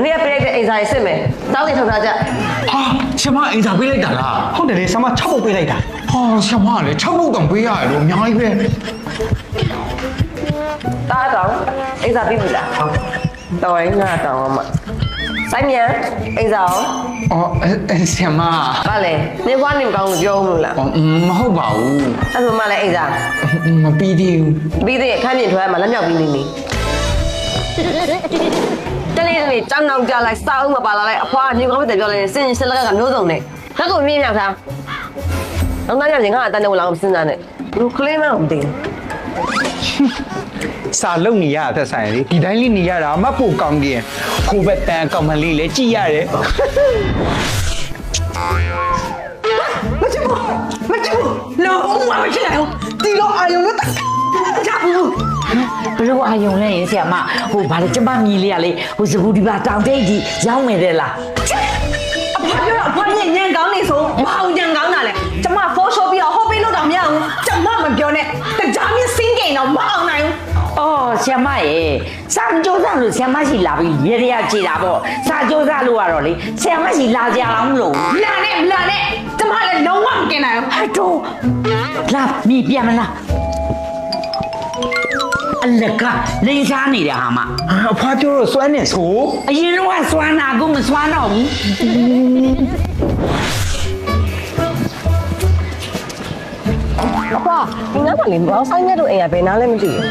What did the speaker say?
နေ့ကပေးလိုက်တဲ့အိမ်စာရေးစစ်မယ်တောင်းနေထုတ်ထားကြ ဟာဆရာမအိမ်စာပေးလိုက်တာလား ဟုတ်တယ်လေဆရာမ6ပုတ်ပေးလိုက်တာ ဟာဆရာမလည်း6ပုတ်တောင်ပေးရတယ်လို့အများကြီးပဲ တားတောင်းအိမ်စာပြီးပြီလားတော်ရင်ငါတောင်းအောင်မစိုက်မြန်အိမ်စာအောင် အော်ဆရာမ ဗါလေနေဘွားနေမကောင်းလို့ပြောဦးမလို့လား မဟုတ်ပါဘူး အဲ့ဆိုမှလည်းအိမ်စာ မပြီးသေးဘူး ပြီးသေးအခန်းပြင်ထွက်ရမှာလက်မြောက်ပြီးနေတလေးတွေကြောင်းနောက်ကြလိုက်စားအောင်မပါလာလိုက်အဖွားညကောင်းတဲ့ပြောလိုက်ရင်စင်စလက်ကမျိုးစုံနဲ့လက်ကိုမြင်မြောက်ထားနောက်နောက်ရင်ငါအတန်းတော့လာအောင်စဉ်းစားနေဘလို့ကလေးမအောင်တင် စာလုံနေရတဲ့ဆိုင်လေဒီတိုင်းလေးနေရတာအမပိုကောင်းကြီးဟိုဘက်တန်ကောင်မလေးလည်းကြည်ရတယ်မကျဘူးလုံးဝမဖြစ်နိုင်ဘူးဒီလိုအာယုံလို့တကြဘူး ဘလို့အာယုံလဲရင်ဆရာမဟိုဗါလေကျမမြည်လေးကလေဟိုစဘူးဒီပါတောင်တိတ်ကြီးရောင်းမယ်တဲ့လား အဖွားပြောအဖွားညံကောင်းနေဆိုမအောင်ညံကောင်းတာလေကျမဖိုးရှိုးပြီးတော့ဟောပေးလို့တော့မရဘူးကျမမပြောနဲ့တကြားမြစင်းကိန်တော့မအောင်နိုင်ဘူး အော်ဆရာမရေစာကြိုးစားလို့ဆရာမရှိလာပြီးရေရကြည်တာပေါ့စာကြိုးစားလို့ကတော့လေဆရာမရှိလာကြအောင်မလို့ လာနဲ့ကျမလည်းလုံးဝမกินနိုင်ဘူး ဟတ်တော့လာမိပြန်မလားအလကလိန်စားနေတာဟာမ အဖွားပြောတော့စွမ်းနေဆို အရင်တော့စွမ်းနာကိုမစွမ်းတော့ဘူး အဖွားဒီနားမှာလေမောင်ဆိုင်မြတ်တို့အိမ်ကဘယ်နားလဲမသိဘူး